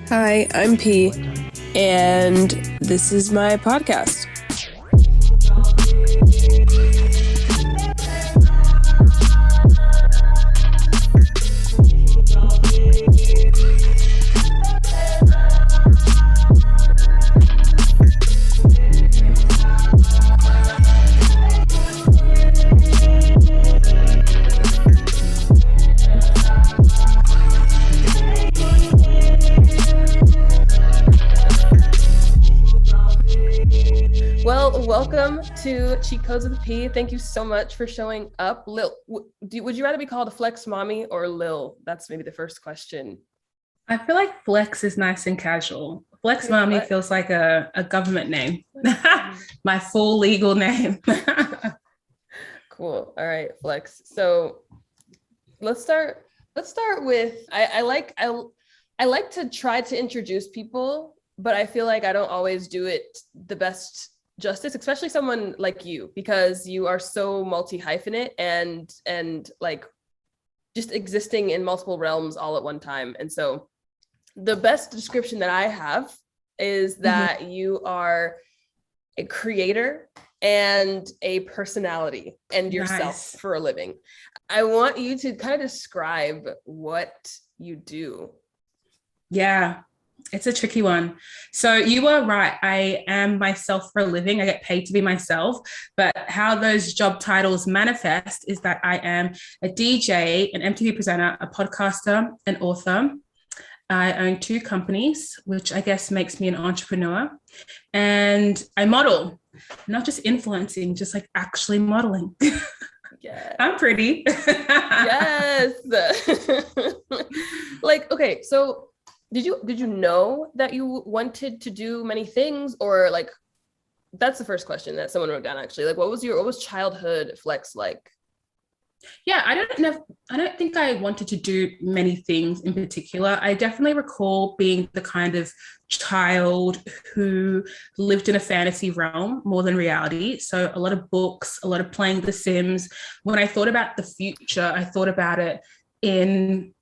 Hi, I'm P, and this is my podcast. Well, welcome to Cheat Codes with P. Thank you so much for showing up. Lil, would you rather be called a FlexMami or Lil? That's maybe the first question. I feel like Flex is nice and casual. FlexMami feels like a government name. My full legal name. Cool. All right, Flex. So let's start with I like to try to introduce people, but I feel like I don't always do it the best justice, especially someone like you, because you are so multi-hyphenate and like just existing in multiple realms all at one time. And so the best description that I have is that you are a creator and a personality and yourself for a living. I want you to kind of describe what you do. Yeah, it's a tricky one. So you are right. I am myself for a living. I get paid to be myself. But how those job titles manifest is that I am a DJ, an MTV presenter, a podcaster, an author. I own 2 companies, which I guess makes me an entrepreneur. And I model, not just influencing, just like actually modeling. Yeah, I'm pretty. Yes. Like, okay, so did you know that you wanted to do many things, or like that's the first question that someone wrote down actually. Like what was childhood Flex like? Yeah, I don't think I wanted to do many things in particular. I definitely recall being the kind of child who lived in a fantasy realm more than reality. So a lot of books, a lot of playing The Sims. When I thought about the future, I thought about it in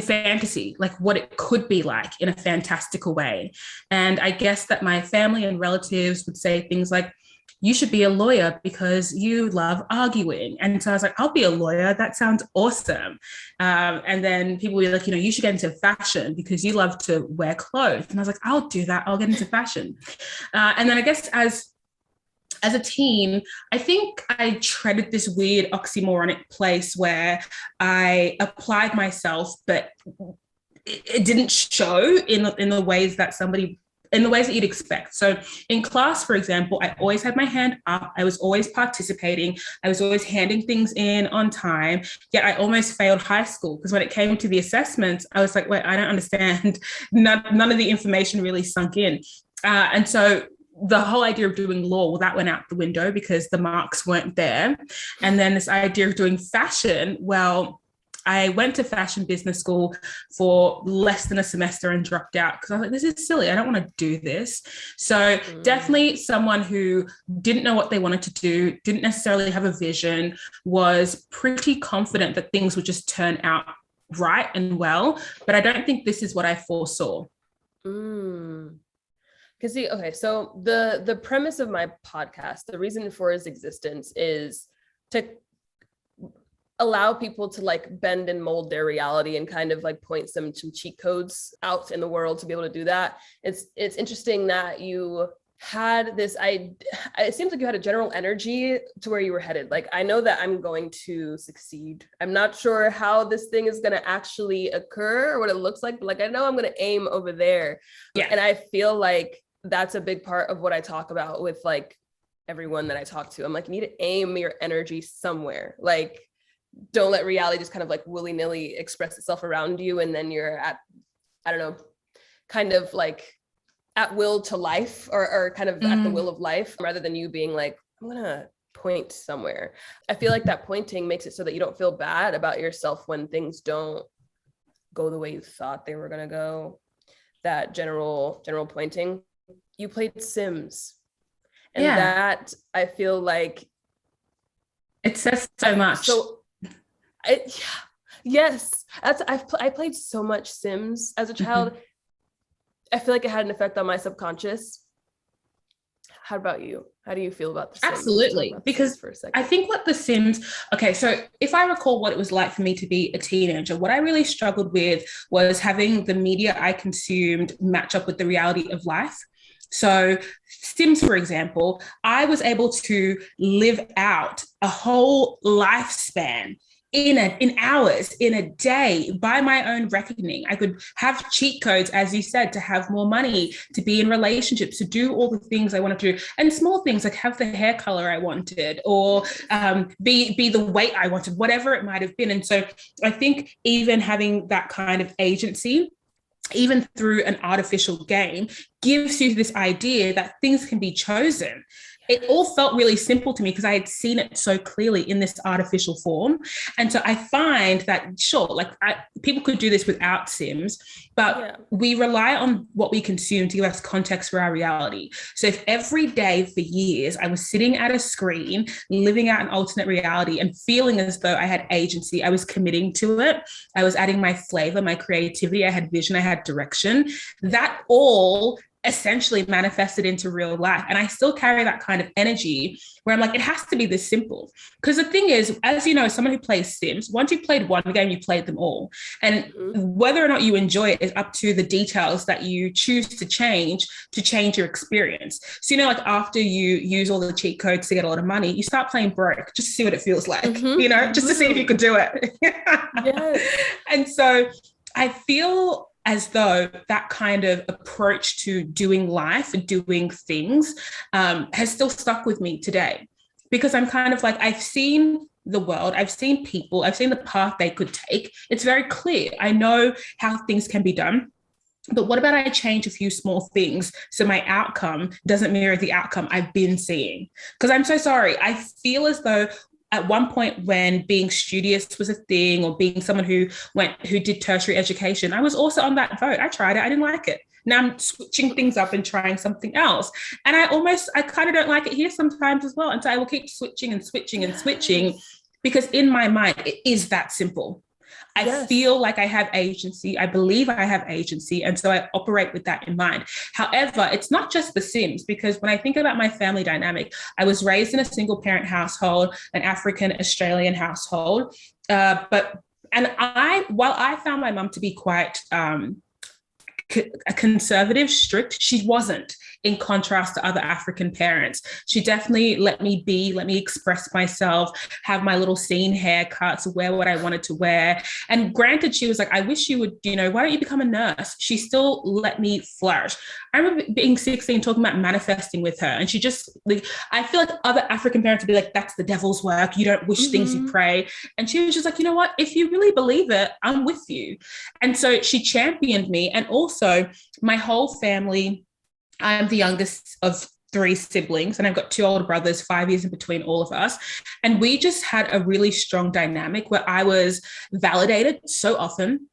fantasy, like what it could be like in a fantastical way. And I guess that my family and relatives would say things like, you should be a lawyer because you love arguing. And so I was like, I'll be a lawyer. That sounds awesome. And then people were like, you should get into fashion because you love to wear clothes. And I was like, I'll do that. I'll get into fashion. And then I guess as a teen, I think I treaded this weird oxymoronic place where I applied myself, but it didn't show in the ways that you'd expect. So in class, for example, I always had my hand up. I was always participating. I was always handing things in on time. Yet I almost failed high school because when it came to the assessments, I was like, wait, I don't understand. None of the information really sunk in. And so the whole idea of doing law, well, that went out the window because the marks weren't there. And then this idea of doing fashion, well, I went to fashion business school for less than a semester and dropped out because I was like, this is silly. I don't want to do this. So definitely someone who didn't know what they wanted to do, didn't necessarily have a vision, was pretty confident that things would just turn out right and well. But I don't think this is what I foresaw. Because see, okay, so the premise of my podcast, the reason for its existence is to allow people to like bend and mold their reality and kind of like point some cheat codes out in the world to be able to do that. It's interesting that you had this, it seems like you had a general energy to where you were headed. Like, I know that I'm going to succeed. I'm not sure how this thing is going to actually occur or what it looks like, but like, I know I'm going to aim over there. Yeah. And I feel like that's a big part of what I talk about with like everyone that I talk to. I'm like, you need to aim your energy somewhere. Like, don't let reality just kind of like willy-nilly express itself around you. And then you're at, I don't know, kind of like at will to life or kind of at the will of life, rather than you being like, I'm going to point somewhere. I feel like that pointing makes it so that you don't feel bad about yourself when things don't go the way you thought they were going to go. That general pointing. You played Sims. And that, I feel like it says so much. So yes, I played so much Sims as a child. I feel like it had an effect on my subconscious. How about you? How do you feel about The Sims? Absolutely, because for a second. I think what The Sims, okay, so if I recall what it was like for me to be a teenager, what I really struggled with was having the media I consumed match up with the reality of life. So Sims, for example, I was able to live out a whole lifespan in hours, in a day, by my own reckoning. I could have cheat codes, as you said, to have more money, to be in relationships, to do all the things I wanted to do, and small things like have the hair color I wanted, or be the weight I wanted, whatever it might have been. And so I think even having that kind of agency, even through an artificial game, gives you this idea that things can be chosen. It all felt really simple to me because I had seen it so clearly in this artificial form. And so I find that, sure, like people could do this without Sims, but we rely on what we consume to give us context for our reality. So if every day for years I was sitting at a screen, living out an alternate reality and feeling as though I had agency, I was committing to it, I was adding my flavor, my creativity, I had vision, I had direction, that all essentially manifested into real life. And I still carry that kind of energy where I'm like, it has to be this simple. Because the thing is, as you know, someone who plays Sims, once you've played one game, you played them all. And whether or not you enjoy it is up to the details that you choose to change your experience. So, you know, like after you use all the cheat codes to get a lot of money, you start playing broke just to see what it feels like, you know, just to see if you could do it. And so I feel as though that kind of approach to doing life and doing things has still stuck with me today, because I'm kind of like, I've seen the world, I've seen people, I've seen the path they could take. It's very clear. I know how things can be done. But what about I change a few small things so my outcome doesn't mirror the outcome I've been seeing? Because I'm so sorry. I feel as though at one point when being studious was a thing, or being someone who did tertiary education, I was also on that boat. I tried it. I didn't like it. Now I'm switching things up and trying something else. And I kind of don't like it here sometimes as well. And so I will keep switching and switching and switching, because in my mind, it is that simple. I feel like I have agency. I believe I have agency. And so I operate with that in mind. However, it's not just The Sims, because when I think about my family dynamic, I was raised in a single parent household, an African Australian household. While I found my mum to be quite conservative, strict, she wasn't, in contrast to other African parents. She definitely let me express myself, have my little scene haircuts, wear what I wanted to wear. And granted, she was like, I wish you would, why don't you become a nurse? She still let me flourish. I remember being 16, talking about manifesting with her. And she just, I feel like other African parents would be like, that's the devil's work. You don't wish things, you pray. And she was just like, you know what? If you really believe it, I'm with you. And so she championed me. And also my whole family, I'm the youngest of 3 siblings, and I've got 2 older brothers, 5 years in between all of us. And we just had a really strong dynamic where I was validated so often.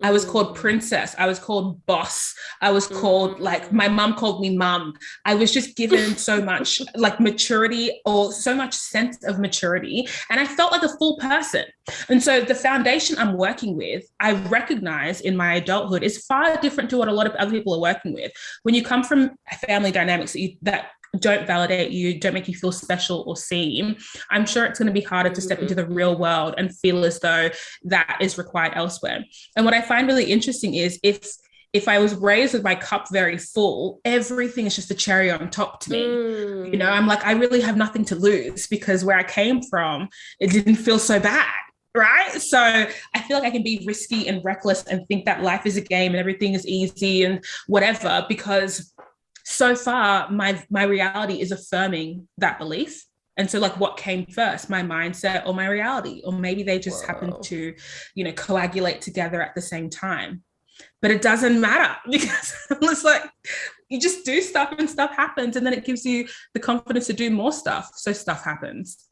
I was called princess. I was called boss. I was called, like, my mom called me mum. I was just given so much like maturity, or so much sense of maturity. And I felt like a full person. And so the foundation I'm working with, I recognize in my adulthood, is far different to what a lot of other people are working with. When you come from family dynamics that don't validate you, don't make you feel special or seen, I'm sure it's going to be harder to step into the real world and feel as though that is required elsewhere. And what I find really interesting is if I was raised with my cup very full, everything is just a cherry on top to me. I'm like, I really have nothing to lose, because where I came from, it didn't feel so bad. Right. So I feel like I can be risky and reckless and think that life is a game and everything is easy and whatever, because so far my reality is affirming that belief. And so, like, what came first, my mindset or my reality? Or maybe they just happen to, coagulate together at the same time. But it doesn't matter, because it's like, you just do stuff and stuff happens, and then it gives you the confidence to do more stuff. So stuff happens.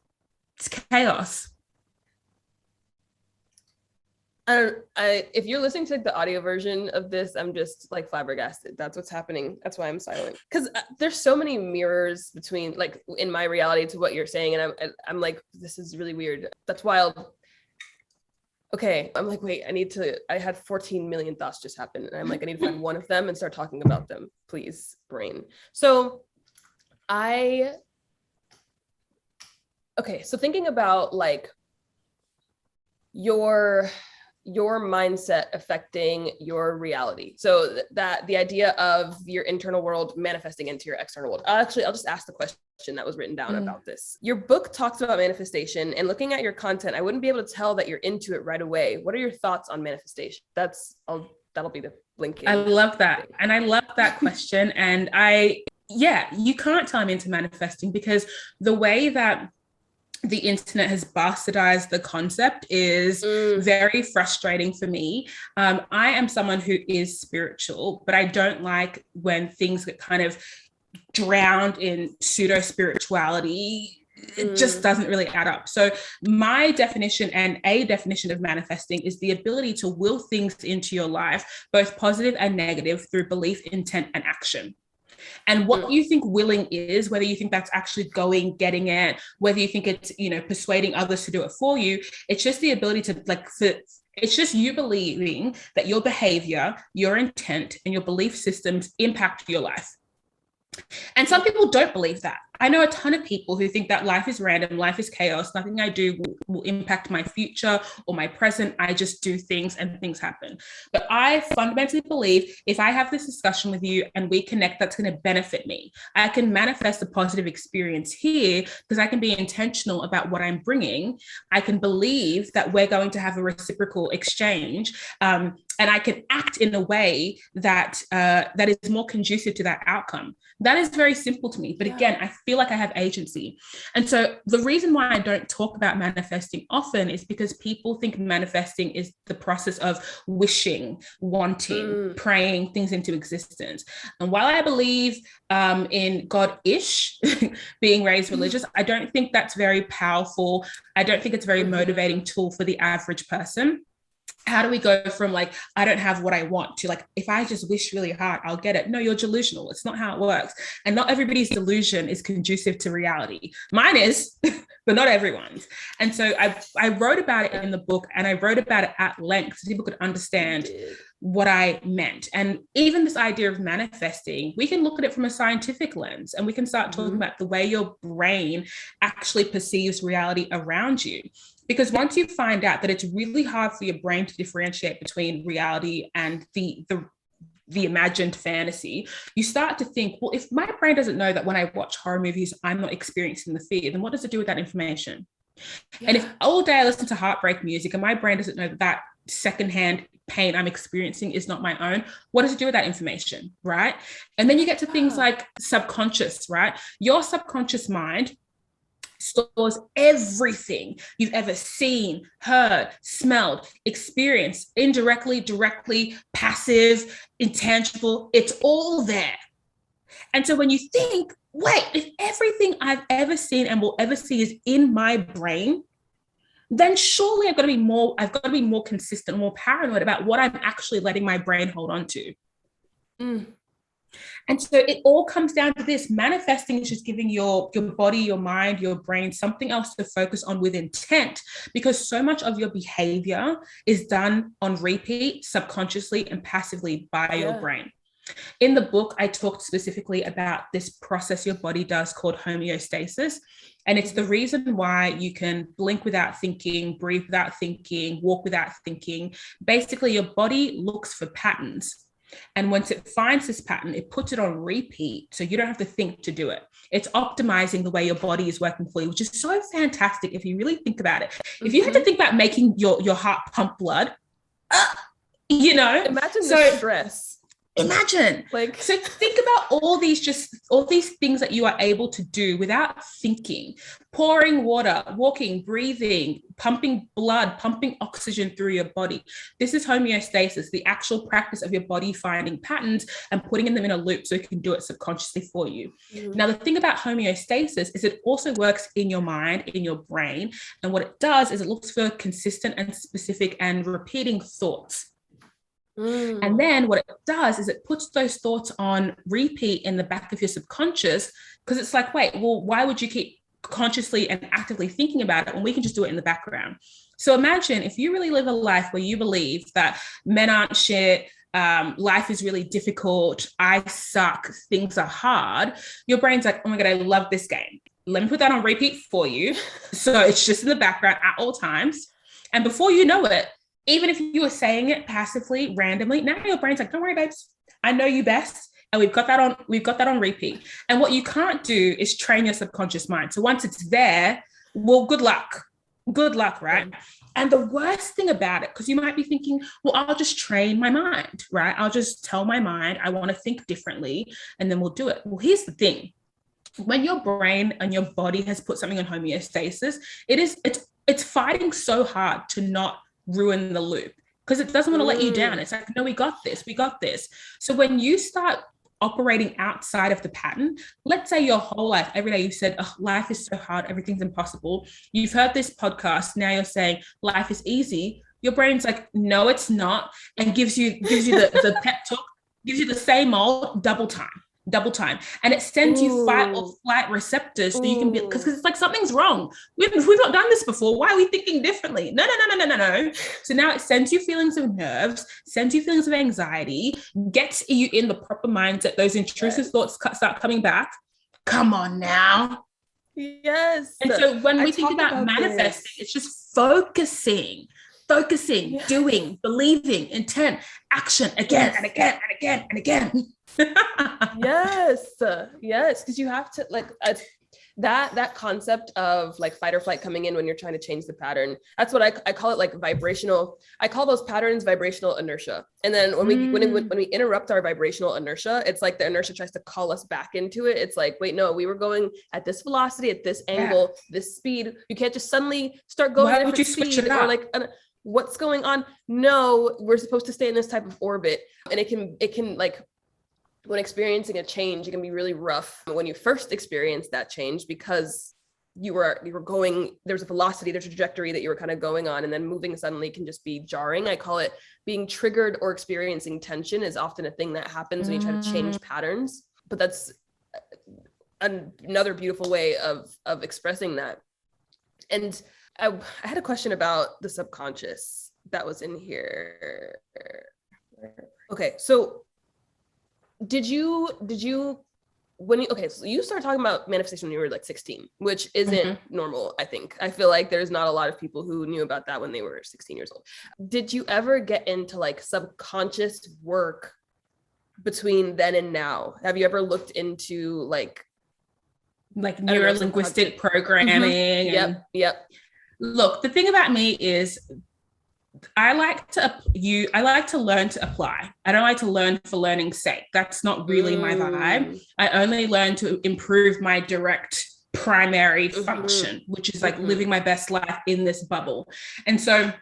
It's chaos. If you're listening to, like, the audio version of this, I'm just like flabbergasted. That's what's happening. That's why I'm silent, because there's so many mirrors between, like, in my reality to what you're saying, and I'm like, this is really weird. That's wild. okay, I'm like, wait, I had 14 million thoughts just happen. And I'm like, I need to find one of them and start talking about them, please, brain. So so thinking about like your mindset affecting your reality. So that the idea of your internal world manifesting into your external world. I'll just ask the question that was written down about this. Your book talks about manifestation, and looking at your content, I wouldn't be able to tell that you're into it right away. What are your thoughts on manifestation? That'll be the blinking. I love that. And I love that question. And you can't tell I'm into manifesting, because the way that the internet has bastardized the concept is very frustrating for me. I am someone who is spiritual, but I don't like when things get kind of drowned in pseudo spirituality. It just doesn't really add up. So my definition, and a definition of manifesting, is the ability to will things into your life, both positive and negative, through belief, intent, and action. And what you think willing is, whether you think that's actually going, getting it, whether you think it's, persuading others to do it for you, it's just the ability to it's just you believing that your behavior, your intent, and your belief systems impact your life. And some people don't believe that. I know a ton of people who think that life is random, life is chaos, nothing I do will impact my future or my present. I just do things and things happen. But I fundamentally believe if I have this discussion with you and we connect, that's going to benefit me. I can manifest a positive experience here because I can be intentional about what I'm bringing. I can believe that we're going to have a reciprocal exchange, and I can act in a way that that is more conducive to that outcome. That is very simple to me. But again, I feel like I have agency. And so the reason why I don't talk about manifesting often is because people think manifesting is the process of wishing, wanting, praying things into existence. And while I believe in God-ish, being raised religious, I don't think that's very powerful. I don't think it's a very motivating tool for the average person. How do we go from like, I don't have what I want, to like, if I just wish really hard, I'll get it? No, you're delusional. It's not how it works. And not everybody's delusion is conducive to reality. Mine is, but not everyone's. And so I wrote about it in the book, and I wrote about it at length so people could understand what I meant. And even this idea of manifesting, we can look at it from a scientific lens, and we can start talking about the way your brain actually perceives reality around you. Because once you find out that it's really hard for your brain to differentiate between reality and the imagined fantasy, you start to think, well, if my brain doesn't know that when I watch horror movies, I'm not experiencing the fear, then what does it do with that information? Yeah. And if all day I listen to heartbreak music and my brain doesn't know that secondhand pain I'm experiencing is not my own, what does it do with that information, right? And then you get to things like subconscious, right? Your subconscious mind stores everything you've ever seen, heard, smelled, experienced, indirectly, directly, passive, intangible. It's all there. And so when you think, wait, if everything I've ever seen and will ever see is in my brain, then surely I've got to be more consistent, more paranoid about what I'm actually letting my brain hold on to. And so it all comes down to this. Manifesting is just giving your body, your mind, your brain something else to focus on with intent, because so much of your behavior is done on repeat, subconsciously and passively by your brain. In the book, I talked specifically about this process your body does called homeostasis. And it's the reason why you can blink without thinking, breathe without thinking, walk without thinking. Basically, your body looks for patterns. And once it finds this pattern, it puts it on repeat. So you don't have to think to do it. It's optimizing the way your body is working for you, which is so fantastic if you really think about it. If you had to think about making your heart pump blood, imagine the stress. Imagine. So think about all these things that you are able to do without thinking: pouring water, walking, breathing, pumping blood, pumping oxygen through your body. This is homeostasis, the actual practice of your body finding patterns and putting them in a loop so it can do it subconsciously for you. Now, the thing about homeostasis is it also works in your mind, in your brain. And what it does is it looks for consistent and specific and repeating thoughts. And then what it does is it puts those thoughts on repeat in the back of your subconscious, because it's like, wait, well, why would you keep consciously and actively thinking about it when we can just do it in the background. So imagine if you really live a life where you believe that men aren't shit, life is really difficult, I suck, things are hard. Your brain's like, oh my God, I love this game. Let me put that on repeat for you. So it's just in the background at all times. And before you know it, even if you were saying it passively, randomly, now your brain's like, don't worry, babes, I know you best. And we've got that on repeat. And what you can't do is train your subconscious mind. So once it's there, well, good luck, right? And the worst thing about it, because you might be thinking, well, I'll just train my mind, right? I'll just tell my mind I want to think differently, and then we'll do it. Well, here's the thing. When your brain and your body has put something in homeostasis, it's fighting so hard to not ruin the loop, because it doesn't want to let you down. It's like, no, we got this. So when you start operating outside of the pattern, let's say your whole life, every day you said, oh, life is so hard, everything's impossible. You've heard this podcast, now you're saying life is easy. Your brain's like, no, it's not, and gives you the pep talk, gives you the same old double time. And it sends you fight or flight receptors, so you can be, because it's like, something's wrong. We've not done this before. Why are we thinking differently? No. So now it sends you feelings of nerves, sends you feelings of anxiety, gets you in the proper mindset. Those intrusive thoughts start coming back. Come on now. Yes. And so when we think about manifesting, it's just focusing, doing, believing, intent, action, again and again and again and again. yes, because you have to, like, that concept of like fight or flight coming in when you're trying to change the pattern. That's what I call it, like vibrational. I call those patterns vibrational inertia. And then when we interrupt our vibrational inertia, it's like the inertia tries to call us back into it. It's like, wait, no, we were going at this velocity, at this angle, this speed. You can't just suddenly start going at a different speed, or like what's going on? No, we're supposed to stay in this type of orbit. And it can like, when experiencing a change, it can be really rough when you first experience that change, because you were going, there's a velocity, there's a trajectory that you were kind of going on, and then moving suddenly can just be jarring. I call it being triggered or experiencing tension is often a thing that happens when you try to change patterns. But that's another beautiful way of expressing that. And I had a question about the subconscious that was in here. Okay, so did you so you started talking about manifestation when you were like 16, which isn't normal. I feel like there's not a lot of people who knew about that when they were 16 years old. Did you ever get into like subconscious work between then and now? Have you ever looked into like neurolinguistic programming? Yep. Look, the thing about me is I like to learn to apply. I don't like to learn for learning's sake. That's not really my vibe. I only learn to improve my direct primary function, which is like living my best life in this bubble. And so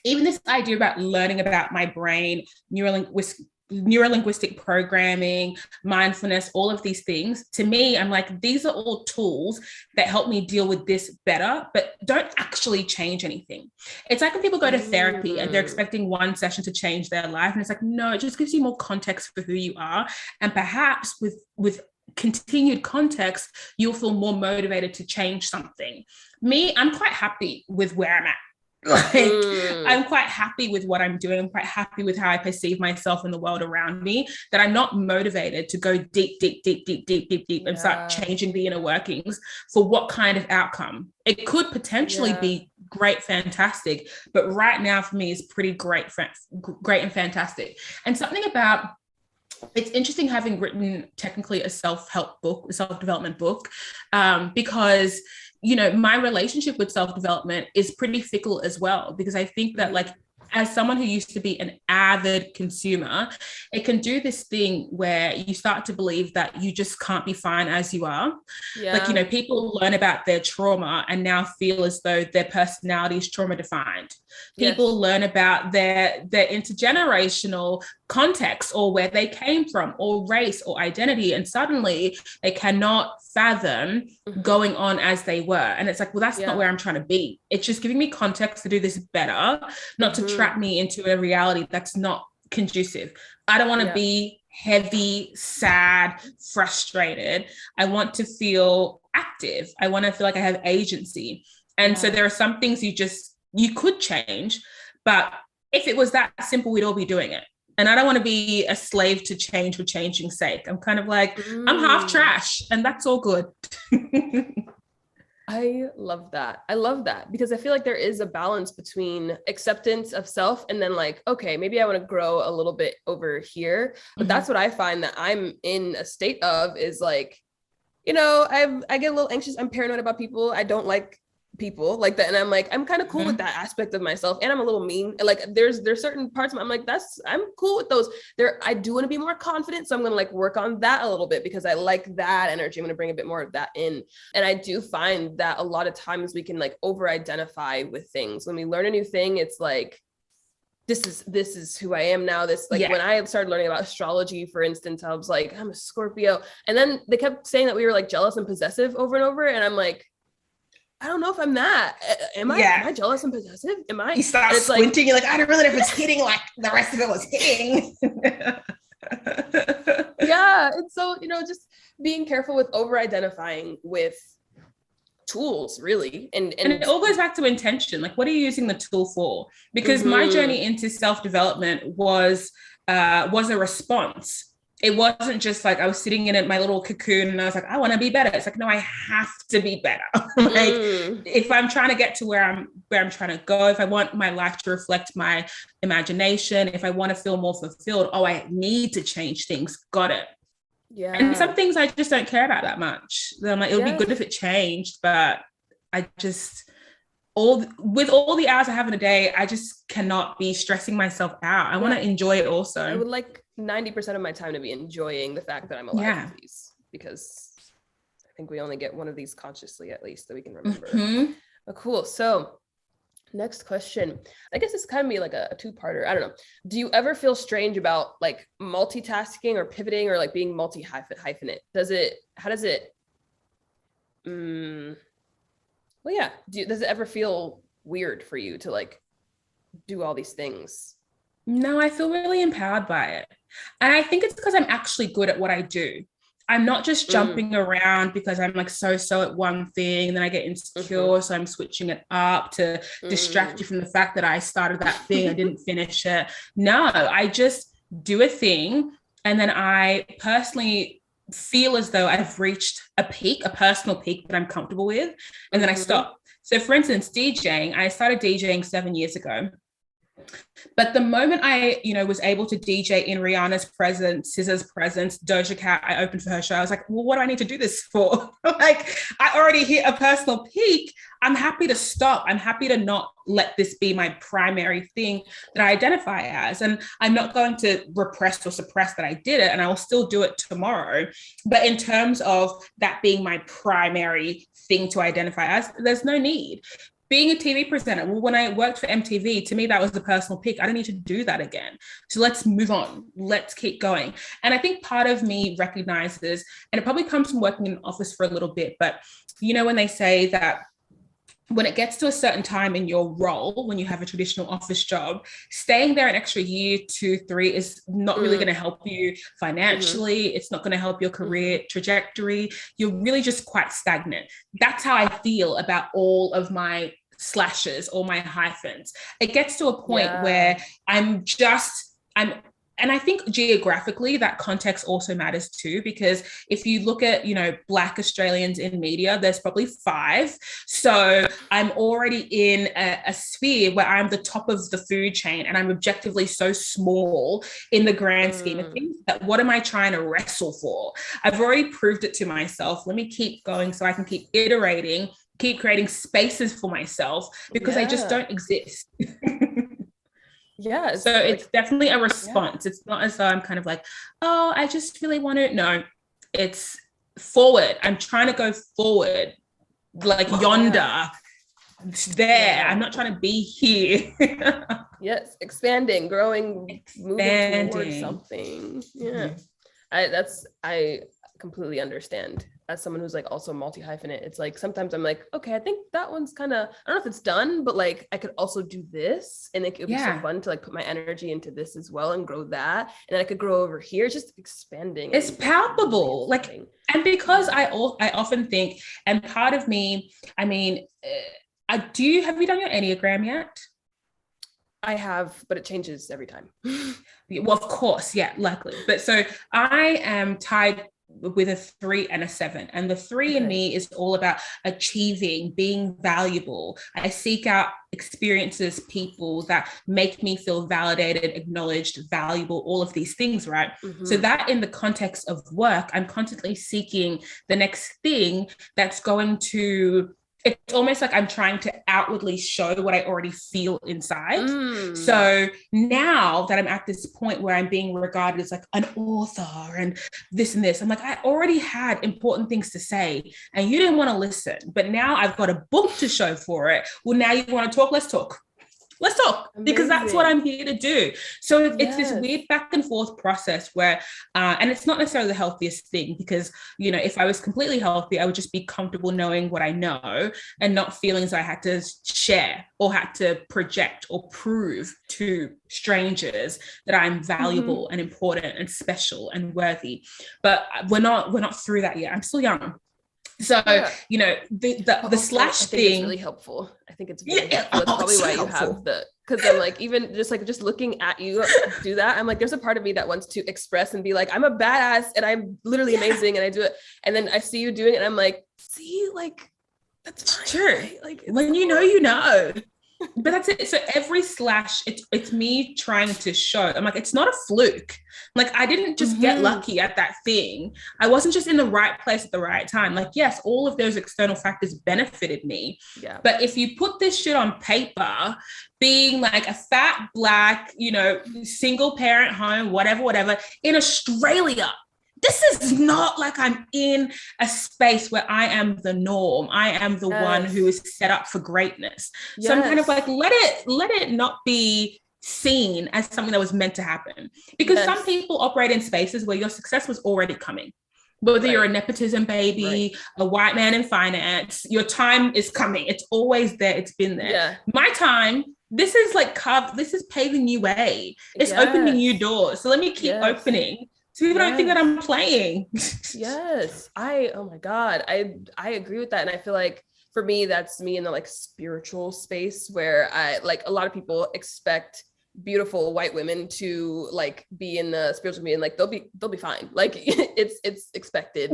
even this idea about learning about my brain, neurolinguistic programming, mindfulness, all of these things, to me, I'm like, these are all tools that help me deal with this better, but don't actually change anything. It's like when people go to therapy and they're expecting one session to change their life, and it's like, no, it just gives you more context for who you are, and perhaps with continued context, you'll feel more motivated to change something. Me, I'm quite happy with where I'm at. I'm quite happy with what I'm doing. I'm quite happy with how I perceive myself in the world around me, that I'm not motivated to go deep and start changing the inner workings for what kind of outcome. It could potentially be great, fantastic, but right now for me is pretty great and fantastic. And something about, it's interesting having written technically a self-help book, a self-development book, because my relationship with self-development is pretty fickle as well, because I think that, like, as someone who used to be an avid consumer, it can do this thing where you start to believe that you just can't be fine as you are. Like, people learn about their trauma and now feel as though their personality is trauma defined. People learn about their intergenerational context, or where they came from, or race or identity, and suddenly they cannot fathom going on as they were. And it's like, well, that's not where I'm trying to be. It's just giving me context to do this better, not to trap me into a reality that's not conducive. I don't want to be heavy, sad, frustrated. I want to feel active. I want to feel like I have agency. And so there are some things you could change, but if it was that simple, we'd all be doing it. And I don't want to be a slave to change for changing's sake. I'm kind of like, I'm half trash and that's all good. I love that. I love that because I feel like there is a balance between acceptance of self and then like, okay, maybe I want to grow a little bit over here. But that's what I find that I'm in a state of is like, you know, I get a little anxious. I'm paranoid about people. I don't like people like that. And I'm like, I'm kind of cool with that aspect of myself. And I'm a little mean. Like there's certain parts of I'm like, I'm cool with those. I do want to be more confident. So I'm going to like work on that a little bit because I like that energy. I'm going to bring a bit more of that in. And I do find that a lot of times we can like over-identify with things. When we learn a new thing, it's like, this is who I am now. When I started learning about astrology, for instance, I was like, I'm a Scorpio. And then they kept saying that we were like jealous and possessive over and over. And I'm like, I don't know if I'm that. Am I jealous and possessive? Am I? You start squinting. Like, you're like, I don't really know if it's hitting like the rest of it was hitting. Yeah. And so, you know, just being careful with over-identifying with tools, really. And it all goes back to intention. Like, what are you using the tool for? Because my journey into self-development was a response. It wasn't just like I was sitting in my little cocoon and I was like, I want to be better. It's like, no, I have to be better. Like if I'm trying to get to where I'm trying to go, if I want my life to reflect my imagination, if I want to feel more fulfilled, I need to change things. Got it. Yeah. And some things I just don't care about that much. I'm like, it would be good if it changed, but I just with all the hours I have in a day, I just cannot be stressing myself out. I want to enjoy it also. I would like 90% of my time to be enjoying the fact that I'm alive with these, because I think we only get one of these consciously, at least, that we can remember. But cool. So next question, I guess this kind of be like a two-parter. I don't know. Do you ever feel strange about like multitasking or pivoting or like being multi-hyphenate? Does it ever feel weird for you to like do all these things? No, I feel really empowered by it. And I think it's because I'm actually good at what I do. I'm not just jumping around because I'm like so at one thing and then I get insecure. So I'm switching it up to distract you from the fact that I started that thing, I didn't finish it. No, I just do a thing. And then I personally feel as though I've reached a personal peak that I'm comfortable with. And then I stop. So for instance, DJing, I started DJing 7 years ago. But the moment I, was able to DJ in Rihanna's presence, SZA's presence, Doja Cat, I opened for her show. I was like, well, what do I need to do this for? Like, I already hit a personal peak. I'm happy to stop. I'm happy to not let this be my primary thing that I identify as. And I'm not going to repress or suppress that I did it, and I will still do it tomorrow. But in terms of that being my primary thing to identify as, there's no need. Being a TV presenter, well, when I worked for MTV, to me, that was the personal peak. I don't need to do that again. So let's move on. Let's keep going. And I think part of me recognizes, and it probably comes from working in an office for a little bit, but when they say that when it gets to a certain time in your role, when you have a traditional office job, staying there an extra year, 2, 3 is not really going to help you financially. It's not going to help your career trajectory. You're really just quite stagnant. That's how I feel about all of my slashes or my hyphens. It gets to a point where and I think geographically that context also matters too, because if you look at, Black Australians in media, there's probably 5. So I'm already in a sphere where I'm the top of the food chain and I'm objectively so small in the grand scheme of things that what am I trying to wrestle for? I've already proved it to myself. Let me keep going so I can keep iterating, keep creating spaces for myself, because I just don't exist. Yeah. So it's definitely a response. It's not as though I'm kind of like, oh, I just really want to. No, it's forward. I'm trying to go forward, like yonder, there. Yeah. I'm not trying to be here. Yes. Expanding, growing, moving towards something. Yeah. I completely understand as someone who's like also multi-hyphenate. It's like sometimes I'm like, okay, I think that one's kind of, I don't know if it's done, but like I could also do this, and it would be so fun to like put my energy into this as well and grow that, and then I could grow over here. It's just expanding. It's palpable, like, and because I often think, and part of me, I mean, have you done your Enneagram yet? I have, but it changes every time. Well, of course, yeah, luckily. But so I am tied with a 3 and a 7, and the 3 in me is all about achieving, being valuable. I seek out experiences, people that make me feel validated, acknowledged, valuable, all of these things, right? So that in the context of work, I'm constantly seeking the next thing that's going to, it's almost like I'm trying to outwardly show what I already feel inside. So now that I'm at this point where I'm being regarded as like an author and this, I'm like, I already had important things to say and you didn't want to listen, but now I've got a book to show for it. Well, now you want to talk, let's talk. Let's talk. Amazing. Because that's what I'm here to do. So it's this weird back and forth process where, and it's not necessarily the healthiest thing, because, you know, if I was completely healthy, I would just be comfortable knowing what I know and not feeling as I had to share or had to project or prove to strangers that I'm valuable and important and special and worthy. But we're not through that yet. I'm still young. So, you know, the slash thing. It's really helpful. I think it's really helpful. That's probably why you have because I'm like, even just looking at you do that, I'm like, there's a part of me that wants to express and be like, I'm a badass and I'm literally amazing and I do it. And then I see you doing it and I'm like, see, like, that's fine. Sure. Right? Like, when you know, you know. But that's it. So every slash, it's me trying to show. I'm like, it's not a fluke. Like, I didn't just get lucky at that thing. I wasn't just in the right place at the right time. Like, yes, all of those external factors benefited me. Yeah. But if you put this shit on paper, being like a fat, Black, you know, single parent home, whatever, in Australia, this is not like I'm in a space where I am the norm. I am the one who is set up for greatness. So I'm kind of like, let it not be seen as something that was meant to happen. Because some people operate in spaces where your success was already coming. Whether you're a nepotism baby, a white man in finance, your time is coming. It's always there. It's been there. Yeah. My time, this is like this is paving new way. It's opening new doors. So let me keep opening. So people don't think that I'm playing. Oh my God. I agree with that. And I feel like for me, that's me in the like spiritual space where I like a lot of people expect beautiful white women to like be in the spiritual community and like they'll be fine. Like it's expected.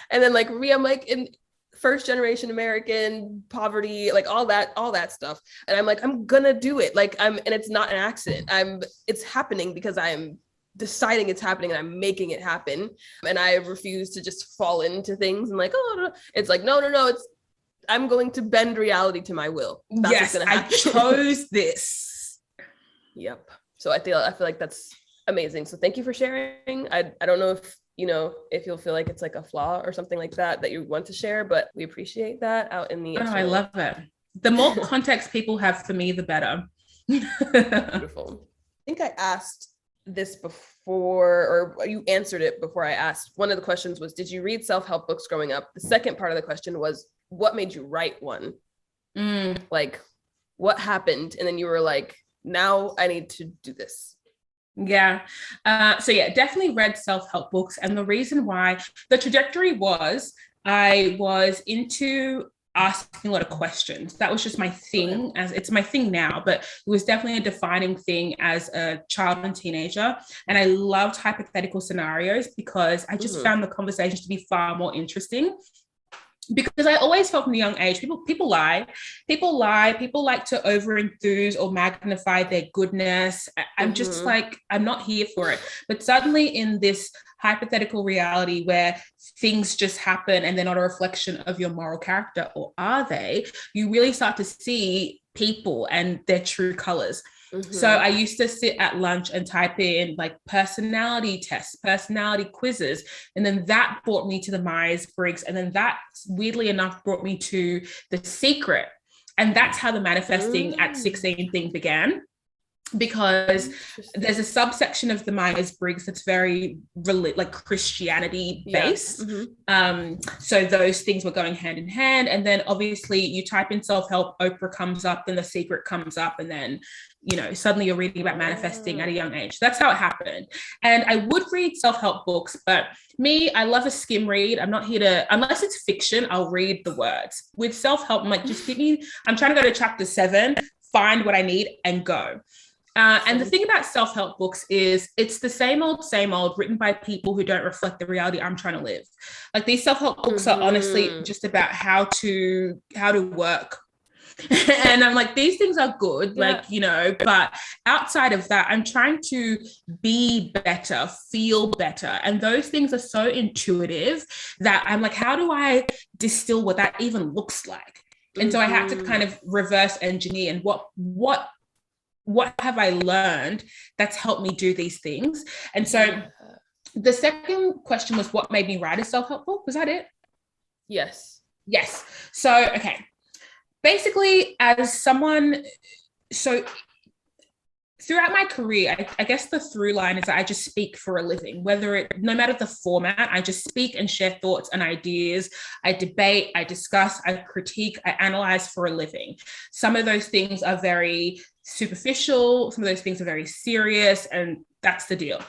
And then like me, I'm like in first generation American poverty, like all that stuff. And I'm like, I'm gonna do it. Like and it's not an accident. It's happening because I'm deciding it's happening and I'm making it happen. And I refuse to just fall into things and like, oh, no. It's like, no, it's, I'm going to bend reality to my will. That's what's gonna happen. I chose this. Yep. So I feel like that's amazing. So thank you for sharing. I don't know if, you know, if you'll feel like it's like a flaw or something like that you want to share, but we appreciate that out in the I love it. The more context people have for me, the better. Beautiful. I think I asked this before, or you answered it before I asked. One of the questions was, did you read self-help books growing up? The second part of the question was, what made you write one? Like, what happened? And then you were like, now I need to do this. Yeah. So definitely read self-help books. And the reason why, the trajectory was, I was into asking a lot of questions. That was just my thing, as it's my thing now, but it was definitely a defining thing as a child and teenager. And I loved hypothetical scenarios because I just found the conversations to be far more interesting. Because I always felt from a young age, people lie. People like to over enthuse or magnify their goodness. I'm just like, I'm not here for it. But suddenly in this hypothetical reality where things just happen and they're not a reflection of your moral character, or are they? You really start to see people and their true colors. So I used to sit at lunch and type in like personality tests, personality quizzes. And then that brought me to the Myers-Briggs. And then that, weirdly enough, brought me to The Secret. And that's how the manifesting at 16 thing began. because there's a subsection of the Myers-Briggs that's very like Christianity based. So those things were going hand in hand. And then obviously you type in self-help, Oprah comes up, then The Secret comes up, and then, you know, suddenly you're reading about manifesting at a young age. That's how it happened. And I would read self-help books, but me, I love a skim read. I'm not here to, unless it's fiction, I'll read the words. With self-help, I'm like, just give me, I'm trying to go to chapter 7, find what I need and go. And the thing about self-help books is it's the same old, written by people who don't reflect the reality I'm trying to live. Like these self-help books are honestly just about how to work. And I'm like, these things are good, like, you know, but outside of that, I'm trying to be better, feel better. And those things are so intuitive that I'm like, how do I distill what that even looks like? And so I had to kind of reverse engineer and what have I learned that's helped me do these things? And so the second question was, what made me write a self-help book? Was that it? Yes. So, okay. Basically, as someone, so throughout my career, I guess the through line is that I just speak for a living, no matter the format, I just speak and share thoughts and ideas. I debate, I discuss, I critique, I analyze for a living. Some of those things are very superficial, some of those things are very serious, and that's the deal.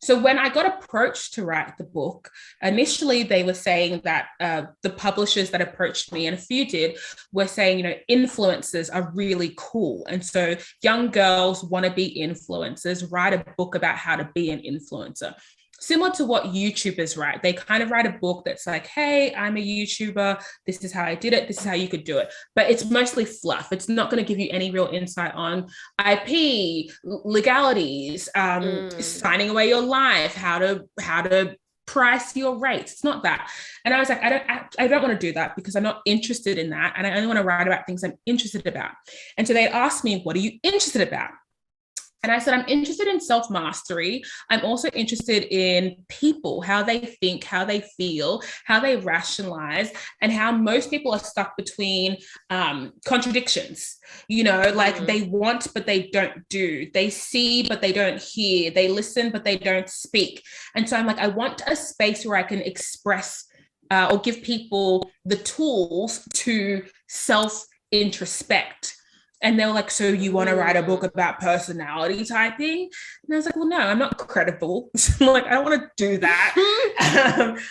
So when I got approached to write the book, initially they were saying that the publishers that approached me, and a few did, were saying, you know, influencers are really cool. And so young girls want to be influencers, write a book about how to be an influencer. Similar to what YouTubers write. They kind of write a book that's like, hey, I'm a YouTuber. This is how I did it. This is how you could do it. But it's mostly fluff. It's not going to give you any real insight on IP, legalities, signing away your life, how to price your rates. It's not that. And I was like, I don't want to do that because I'm not interested in that. And I only want to write about things I'm interested about. And so they asked me, what are you interested about? And I said, I'm interested in self-mastery. I'm also interested in people, how they think, how they feel, how they rationalize, and how most people are stuck between contradictions. You know, like they want, but they don't do. They see, but they don't hear. They listen, but they don't speak. And so I'm like, I want a space where I can express or give people the tools to self-introspect. And they were like, so you want to write a book about personality typing? And I was like, well, no, I'm not credible. Like, I don't want to do that.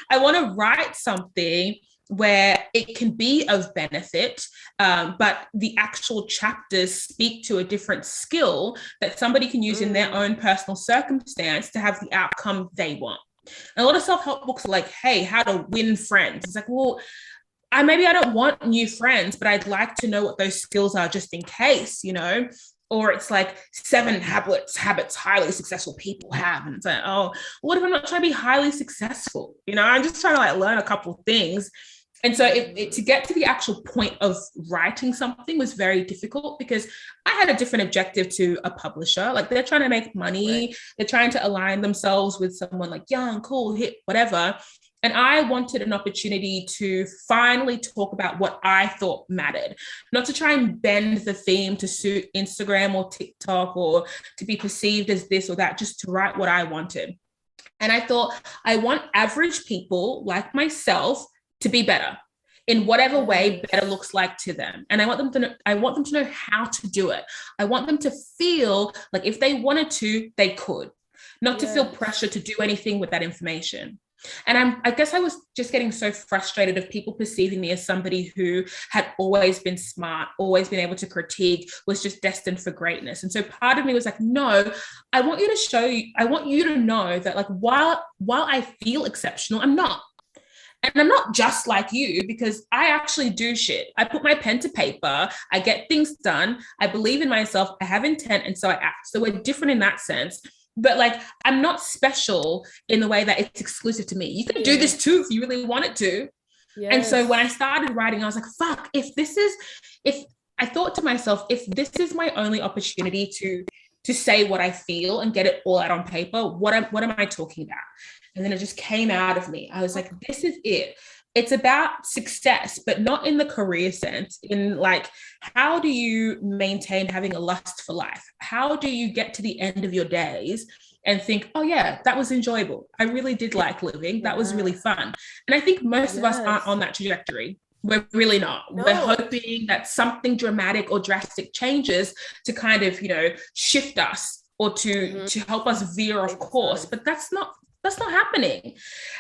I want to write something where it can be of benefit, but the actual chapters speak to a different skill that somebody can use in their own personal circumstance to have the outcome they want. And a lot of self-help books are like, hey, how to win friends. It's like, well, maybe I don't want new friends, but I'd like to know what those skills are just in case, you know? Or it's like 7 habits highly successful people have. And it's like, oh, what if I'm not trying to be highly successful? You know, I'm just trying to like learn a couple of things. And so to get to the actual point of writing something was very difficult because I had a different objective to a publisher. Like they're trying to make money. Right. They're trying to align themselves with someone like young, cool, hip, whatever. And I wanted an opportunity to finally talk about what I thought mattered, not to try and bend the theme to suit Instagram or TikTok or to be perceived as this or that, just to write what I wanted. And I thought, I want average people like myself to be better in whatever way better looks like to them. And I want them to know how to do it. I want them to feel like if they wanted to, they could, not to feel pressure to do anything with that information. And I guess I was just getting so frustrated of people perceiving me as somebody who had always been smart, always been able to critique, was just destined for greatness. And so part of me was like, no, I want you to know that like, while I feel exceptional, I'm not. And I'm not just like you because I actually do shit. I put my pen to paper. I get things done. I believe in myself. I have intent. And so I act. So we're different in that sense. But like, I'm not special in the way that it's exclusive to me. You can do this too if you really wanted to. Yes. And so when I started writing, I was like, fuck, if I thought to myself, if this is my only opportunity to say what I feel and get it all out on paper, what am I talking about? And then it just came out of me. I was like, this is it. it's about success, but not in the career sense, in like, how do you maintain having a lust for life? How do you get to the end of your days and think, oh yeah, that was enjoyable. I really did like living. That was really fun. And I think most of us aren't on that trajectory. We're really not. No. We're hoping that something dramatic or drastic changes to kind of, shift us or to help us veer off course. But that's not happening.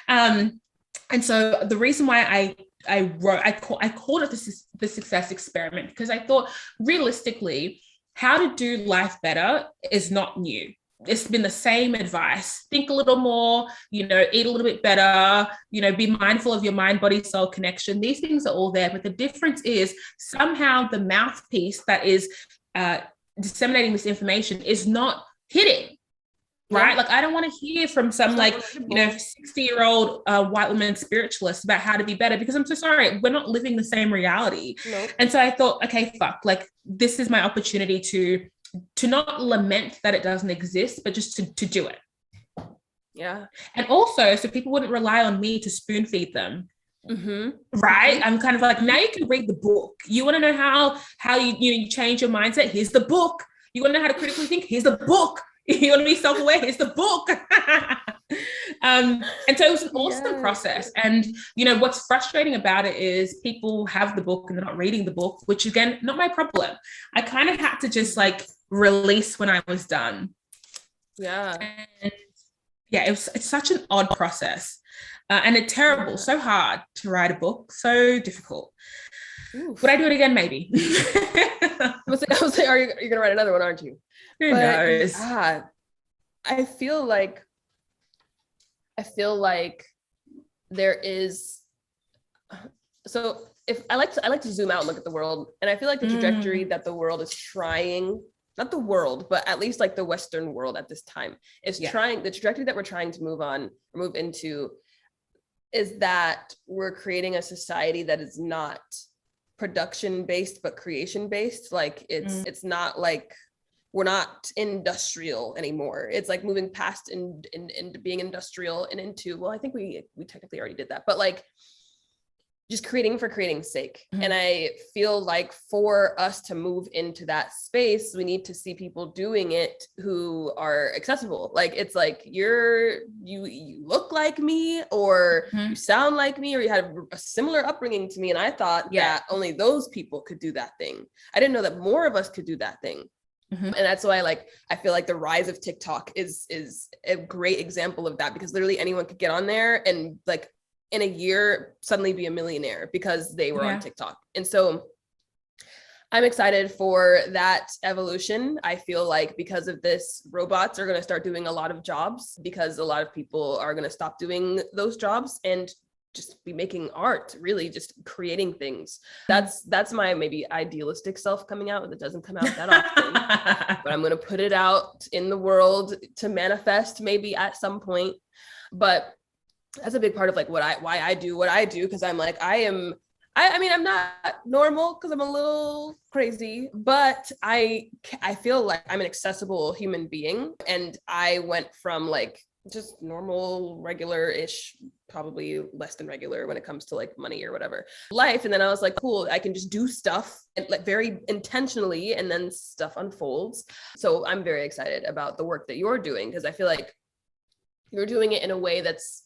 And so the reason why I called it the success experiment, because I thought realistically, how to do life better is not new. It's been the same advice. Think a little more, eat a little bit better, be mindful of your mind, body, soul connection. These things are all there. But the difference is somehow the mouthpiece that is disseminating this information is not hitting. Right? Like, I don't want to hear from some 60-year-old white woman spiritualist about how to be better, because I'm so sorry, we're not living the same reality. Nope. And so I thought, okay, like, this is my opportunity to not lament that it doesn't exist, but just to do it. Yeah. And also, so people wouldn't rely on me to spoon feed them. Right? I'm kind of like, now you can read the book. You want to know how you change your mindset? Here's the book. You want to know how to critically think? Here's the book. You want to be self-aware? Here's the book. And so it was an awesome process. And, what's frustrating about it is people have the book and they're not reading the book, which, again, not my problem. I kind of had to just like release when I was done. Yeah. And yeah, it's such an odd process. And it's terrible, so hard to write a book, so difficult. Oof. Would I do it again? Maybe. I was like, you're going to write another one, aren't you? Who knows? I feel like there is, so if I like to zoom out and look at the world, and I feel like the trajectory that the world is trying, not the world, but at least like the Western world at this time is trying, the trajectory that we're trying to move into is that we're creating a society that is not production based, but creation based. Like it's not like, we're not industrial anymore. It's like moving past into being industrial and into, well, I think we technically already did that, but like just creating for creating's sake. And I feel like for us to move into that space, we need to see people doing it who are accessible. Like, it's like you look like me, or you sound like me, or you had a similar upbringing to me. And I thought that only those people could do that thing. I didn't know that more of us could do that thing. And that's why I feel like the rise of TikTok is a great example of that, because literally anyone could get on there and like in a year suddenly be a millionaire because they were on TikTok. And so I'm excited for that evolution. I feel like because of this, robots are going to start doing a lot of jobs, because a lot of people are going to stop doing those jobs and just be making art, really just creating things. That's my maybe idealistic self coming out. It doesn't come out that often, but I'm going to put it out in the world to manifest maybe at some point. But that's a big part of like why I do what I do. Cause I'm like, I mean, I'm not normal because I'm a little crazy, but I feel like I'm an accessible human being. And I went from like just normal, regular-ish, probably less than regular when it comes to like money or whatever life. And then I was like, cool, I can just do stuff and like very intentionally, and then stuff unfolds. So I'm very excited about the work that you're doing, because I feel like you're doing it in a way that's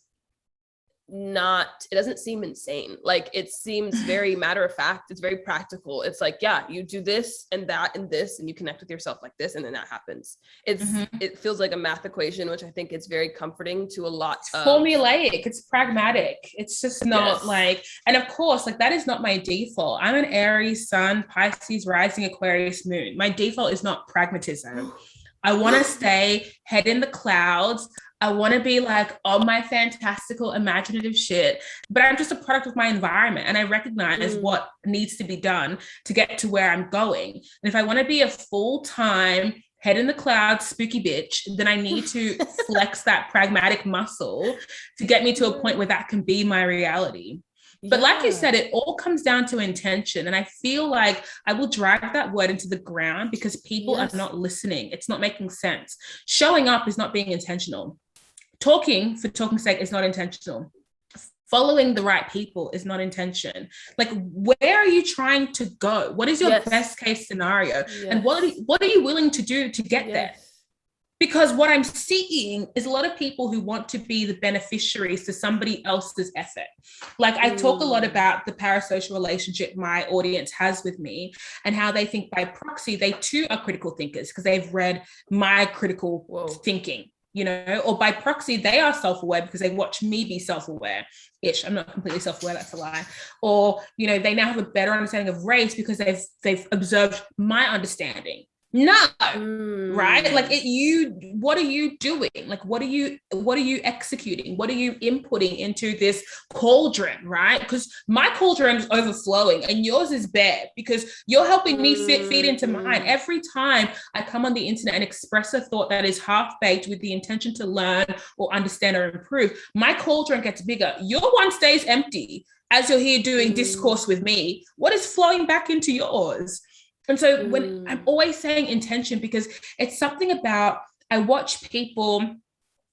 it doesn't seem insane. Like, it seems very matter of fact. It's very practical. It's like, yeah, you do this and that and this, and you connect with yourself like this, and then that happens. It feels like a math equation, which I think is very comforting to a lot of formulaic. It's pragmatic. It's just not like, and of course, like, that is not my default. I'm an Aries sun, Pisces rising, Aquarius moon. My default is not pragmatism. I want to stay head in the clouds. I want to be like on my fantastical, imaginative shit, but I'm just a product of my environment, and I recognize what needs to be done to get to where I'm going. And if I want to be a full-time head in the clouds spooky bitch, then I need to flex that pragmatic muscle to get me to a point where that can be my reality. But like you said, it all comes down to intention. And I feel like I will drag that word into the ground because people are not listening. It's not making sense. Showing up is not being intentional. Talking for talking's sake is not intentional. Following the right people is not intention. Like, where are you trying to go? What is your best case scenario? And what are you willing to do to get there? Because what I'm seeing is a lot of people who want to be the beneficiaries to somebody else's effort. Like, I talk a lot about the parasocial relationship my audience has with me and how they think by proxy, they too are critical thinkers because they've read my critical thinking, you know, or by proxy, they are self-aware because they watch me be self-aware-ish. I'm not completely self-aware, that's a lie. Or, you know, they now have a better understanding of race because they've observed my understanding. No, right? Like, what are you doing? Like, what are you executing? What are you inputting into this cauldron, right? Because my cauldron is overflowing and yours is bare because you're helping me feed into mine. Every time I come on the internet and express a thought that is half-baked with the intention to learn or understand or improve, my cauldron gets bigger. Your one stays empty as you're here doing discourse with me. What is flowing back into yours? And so when I'm always saying intention, because it's something about, I watch people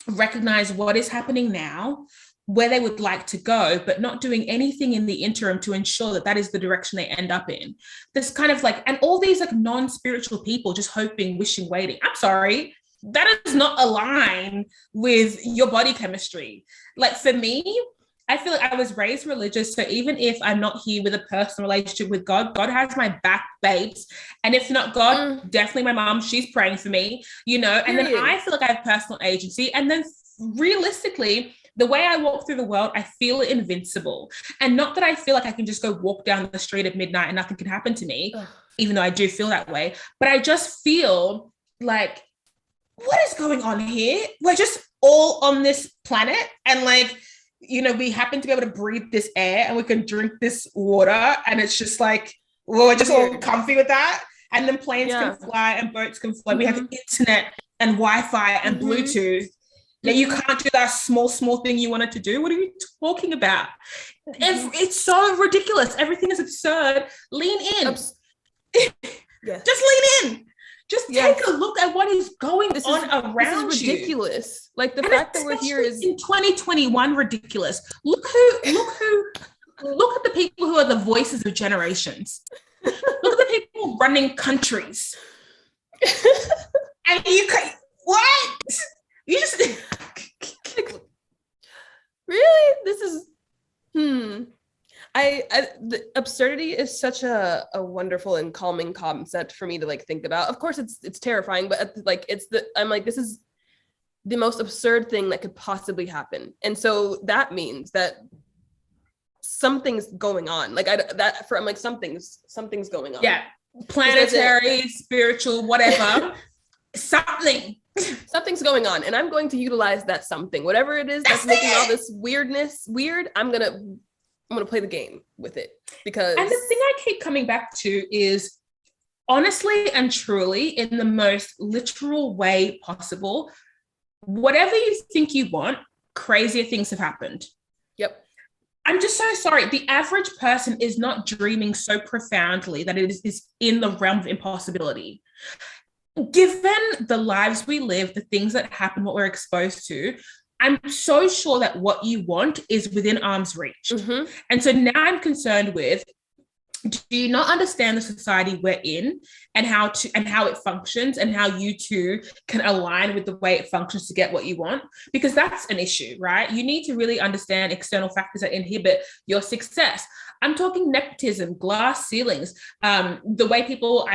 recognize what is happening now, where they would like to go, but not doing anything in the interim to ensure that that is the direction they end up in. This kind of like, and all these like non-spiritual people just hoping, wishing, waiting. I'm sorry, that does not align with your body chemistry. Like, for me, I feel like I was raised religious. So even if I'm not here with a personal relationship with God, God has my back, babes. And if not God, definitely my mom, she's praying for me, you know, and then I feel like I have personal agency. And then realistically, the way I walk through the world, I feel invincible. And not that I feel like I can just go walk down the street at midnight and nothing can happen to me, even though I do feel that way. But I just feel like, what is going on here? We're just all on this planet, and like, you know, we happen to be able to breathe this air and we can drink this water, and it's just like, well, we're just all comfy with that. And then planes can fly and boats can fly. We have internet and Wi-Fi and Bluetooth. Now you can't do that small thing you wanted to do. What are you talking about? It's so ridiculous. Everything is absurd. Lean in. Just lean in. Just take a look at what is going on around this is ridiculous. You. Like, the fact that we're here is in 2021 ridiculous. Look at the people who are the voices of generations. Look at the people running countries. And what? You just really? This is the absurdity is such a wonderful and calming concept for me to like think about. Of course, it's terrifying, but like I'm like, this is the most absurd thing that could possibly happen, and so that means that something's going on. Like I'm like, something's going on. Yeah, planetary, spiritual, whatever. Something's going on, and I'm going to utilize that something, whatever it is that's making all this weirdness weird. I'm gonna play the game with it, because. And the thing I keep coming back to is, honestly and truly, in the most literal way possible, whatever you think you want, crazier things have happened. Yep. I'm just so sorry. The average person is not dreaming so profoundly that it is in the realm of impossibility. Given the lives we live, the things that happen, what we're exposed to, I'm so sure that what you want is within arm's reach. And so now I'm concerned with, do you not understand the society we're in and how it functions, and how you two can align with the way it functions to get what you want? Because that's an issue, right? You need to really understand external factors that inhibit your success. I'm talking nepotism, glass ceilings, the way people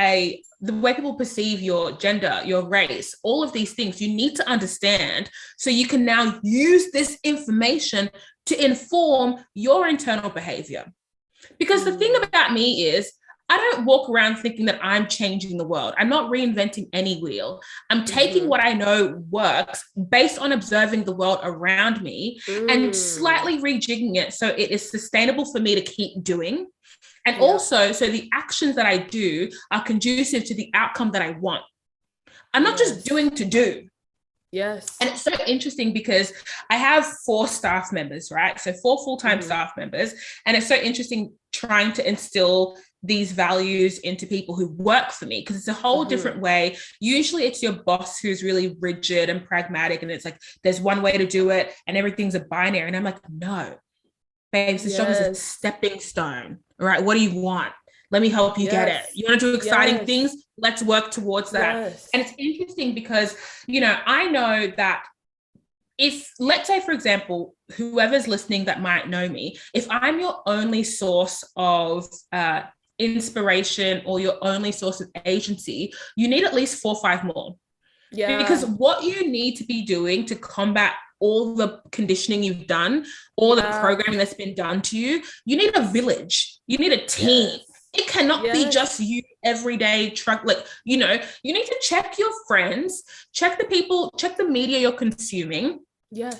perceive your gender, your race, all of these things you need to understand, so you can now use this information to inform your internal behavior. Because the thing about me is, I don't walk around thinking that I'm changing the world. I'm not reinventing any wheel. I'm taking what I know works based on observing the world around me and slightly rejigging it so it is sustainable for me to keep doing. And also, so the actions that I do are conducive to the outcome that I want. I'm not just doing to do. Yes. And it's so interesting because I have 4 staff members, right? So 4 full-time staff members. And it's so interesting trying to instill these values into people who work for me, because it's a whole different way. Usually it's your boss who's really rigid and pragmatic, and it's like, there's one way to do it and everything's a binary. And I'm like, no, babes, this job is a stepping stone, right? What do you want? Let me help you get it. You want to do exciting things? Let's work towards that. And it's interesting because, you know, I know that if, let's say, for example, whoever's listening that might know me, if I'm your only source of inspiration or your only source of agency, you need at least 4 or 5 more. Yeah. Because what you need to be doing to combat all the conditioning you've done, all the programming that's been done to you, you need a village. You need a team. Yes. It cannot be just you every day. Like, you know, you need to check your friends, check the people, check the media you're consuming,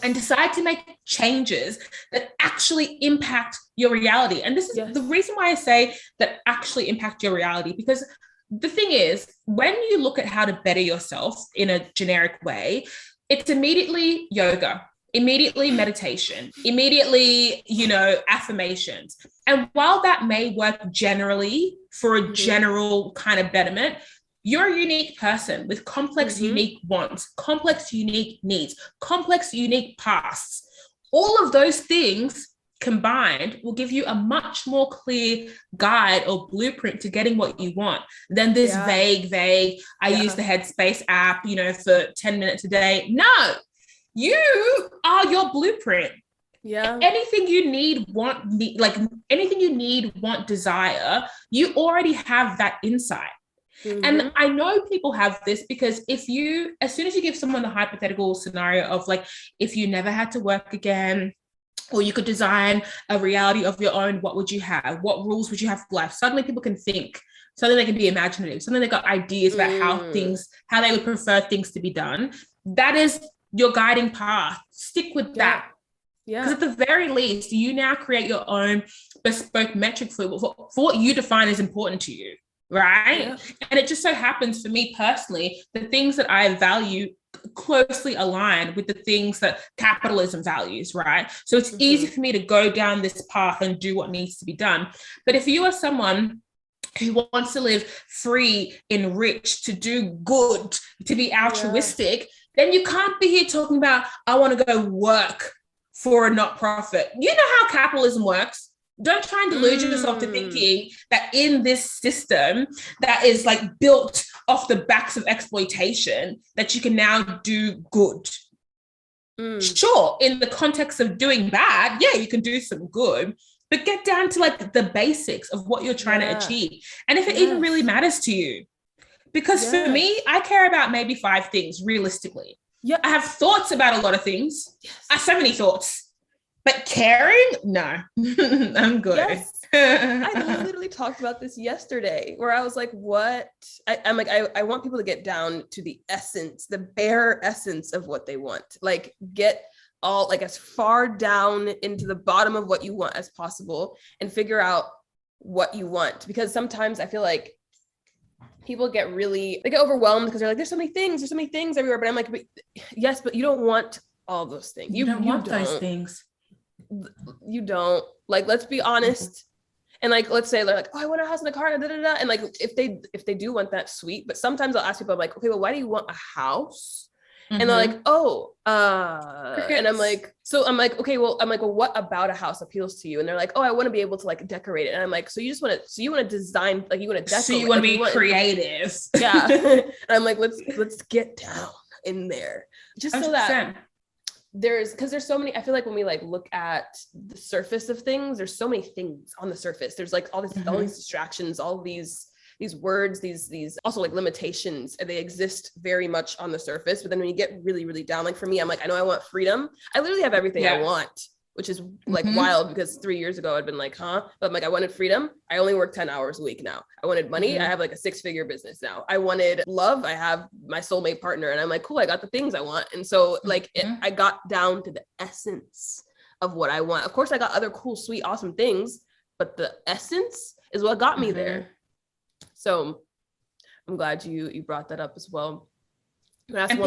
and decide to make changes that actually impact your reality. And this is the reason why I say that actually impact your reality, because the thing is, when you look at how to better yourself in a generic way, it's immediately yoga, immediately meditation, immediately, you know, affirmations. And while that may work generally for a general kind of betterment, you're a unique person with complex, unique wants, complex, unique needs, complex, unique pasts. All of those things combined will give you a much more clear guide or blueprint to getting what you want than this vague, I use the Headspace app, you know, for 10 minutes a day. No. You are your blueprint. Yeah. Anything you need, want, desire, you already have that insight. And I know people have this because as soon as you give someone the hypothetical scenario of like, if you never had to work again, or you could design a reality of your own, what would you have? What rules would you have for life? Suddenly people can think. Suddenly they can be imaginative. Suddenly they've got ideas about how they would prefer things to be done. That is your guiding path. Stick with that. Yeah. Because at the very least, you now create your own bespoke metric for what you define as important to you, right? Yeah. And it just so happens for me personally, the things that I value closely align with the things that capitalism values, right? So it's easy for me to go down this path and do what needs to be done. But if you are someone who wants to live free, enriched, to do good, to be altruistic, then you can't be here talking about, I want to go work for a not-profit. You know how capitalism works. Don't try and delude yourself to thinking that in this system that is like built off the backs of exploitation, that you can now do good. Sure, in the context of doing bad, you can do some good, but get down to like the basics of what you're trying to achieve. And if it even really matters to you. Because for me, I care about maybe 5 things realistically. Yeah, I have thoughts about a lot of things. I have so many thoughts, but caring, no, I'm good. Yes. I literally talked about this yesterday, where I was like, "What?" I'm like, I want people to get down to the essence, the bare essence of what they want. Like, get all like as far down into the bottom of what you want as possible, and figure out what you want. Because sometimes I feel like people get overwhelmed because they're like, there's so many things everywhere. But I'm like, yes, but you don't want all those things. You don't want those things. You don't. Like, let's be honest. And like, let's say they're like, oh, I want a house and a car, and and like, if they do want that, sweet. But sometimes I'll ask people, I'm like, okay, well, why do you want a house? And they're like, oh, and I'm like, okay, well, what about a house appeals to you? And they're like, oh, I want to be able to like decorate it. And I'm like, so you want to design, like you want to decorate. So you want to be creative. Yeah. And I'm like, let's get down in there. Just 100%. So that because there's so many, I feel like when we like look at the surface of things, there's so many things on the surface. There's like all these distractions, all these words, these also like limitations, and they exist very much on the surface. But then when you get really, really down, like for me, I'm like, I know I want freedom. I literally have everything I want, which is like wild, because 3 years ago I'd been like, huh? But I'm like, I wanted freedom. I only work 10 hours a week now. I wanted money. I have like a 6-figure business now. I wanted love. I have my soulmate partner, and I'm like, cool, I got the things I want. And so like I got down to the essence of what I want. Of course, I got other cool, sweet, awesome things, but the essence is what got me there. So I'm glad you brought that up as well. And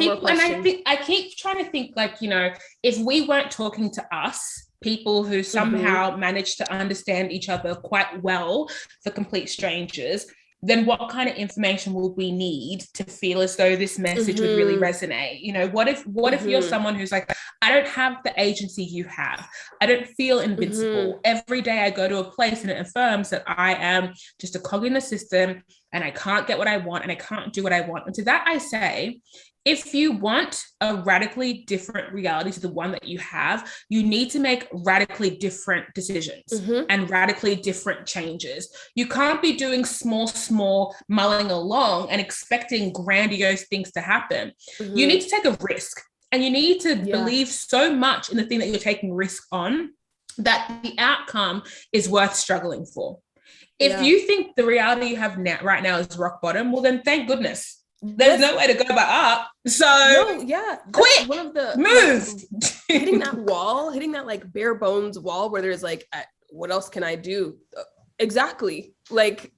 I keep trying to think, like, you know, if we weren't talking to us, people who somehow managed to understand each other quite well, for complete strangers, then what kind of information will we need to feel as though this message would really resonate? You know, what if you're someone who's like, I don't have the agency you have. I don't feel invincible. Every day I go to a place and it affirms that I am just a cog in the system and I can't get what I want and I can't do what I want. And to that I say, if you want a radically different reality to the one that you have, you need to make radically different decisions and radically different changes. You can't be doing small, mulling along and expecting grandiose things to happen. You need to take a risk, and you need to believe so much in the thing that you're taking risk on that the outcome is worth struggling for. If you think the reality you have right now is rock bottom, well, then thank goodness. There's no way to go but up. So quit, one of the move. Hitting that like bare bones wall where there's like, what else can I do? Exactly. Like,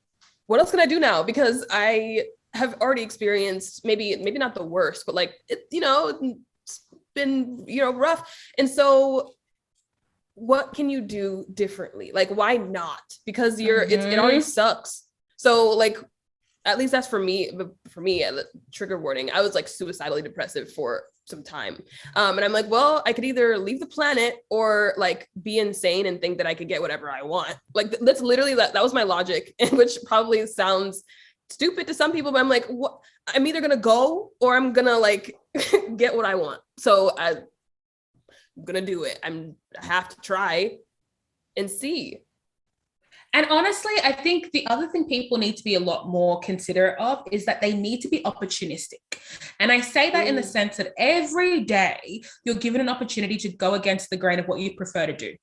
what else can I do now? Because I have already experienced maybe not the worst, but like, it's been, rough. And so what can you do differently? Like, why not? Because it already sucks. So like, at least that's for me, trigger warning. I was like suicidally depressive for some time. And I'm like, well, I could either leave the planet or like be insane and think that I could get whatever I want. Like that's literally, that was my logic, which probably sounds stupid to some people, but I'm like, what? I'm either gonna go or I'm gonna like get what I want. So I'm gonna do it. I have to try and see. And honestly, I think the other thing people need to be a lot more considerate of is that they need to be opportunistic. And I say that in the sense that every day you're given an opportunity to go against the grain of what you prefer to do.